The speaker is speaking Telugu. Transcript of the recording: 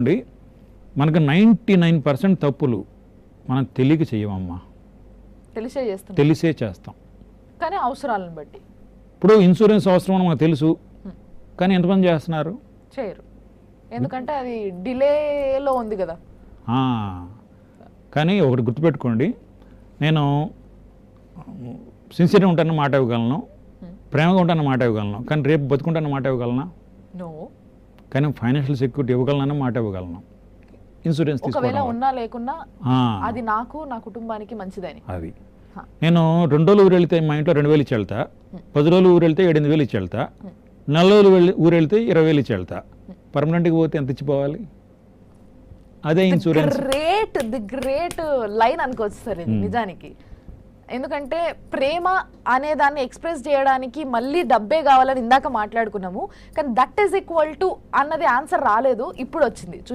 అండి మనకు 99% తప్పులు మనం తెలియక చేయమమ్మా, తెలిసే చేస్తాం. కానీ అవసరాలను బట్టి ఇప్పుడు ఇన్సూరెన్స్ అవసరం అని మనకు తెలుసు, కానీ ఎంతమంది చేస్తున్నారు? చేయరు, ఎందుకంటే అది డిలేలో ఉంది కదా. కానీ ఒకటి గుర్తుపెట్టుకోండి, నేను సిన్సియర్గా ఉంటానని మాట ఇవ్వగలను, ప్రేమగా ఉంటానని మాట ఇవ్వగలను, కానీ రేపు బతుకుంటానని మాట ఇవ్వగలనా? నో. కానీ ఫైనాన్షియల్ సెక్యూరిటీ ఇవ్వగలనని మాట ఇవ్వగలను. ఇన్సూరెన్స్ ఒకవేళ ఉన్నా లేకున్నా అది నాకు నా కుటుంబానికి మంచిదని. అది నేను 2 రోజులు ఊరు వెళ్తే మా ఇంట్లో 2,000 ఇచ్చి వెళ్తా, 10 రోజులు ఊరు వెళ్తే 7,000 ఇచ్చి వెళ్తా, 4 రోజులు ఊరు వెళ్తే 20,000 ఇచ్చి వెళ్తా. పర్మనెంట్గా పోతే ఎంత ఇచ్చిపోవాలి? అదే ఇన్సూరెన్స్. ది గ్రేట్ లైన్ అనుకోవచ్చు సార్ ఇది నిజానికి. ఎందుకంటే ప్రేమ అనే దాన్ని ఎక్స్ప్రెస్ చేయడానికి మళ్ళీ డబ్బే కావాలని ఇందాక మాట్లాడుకున్నాము, కానీ దట్ ఈస్ ఈక్వల్ టు అన్నది ఆన్సర్ రాలేదు, ఇప్పుడు వచ్చింది.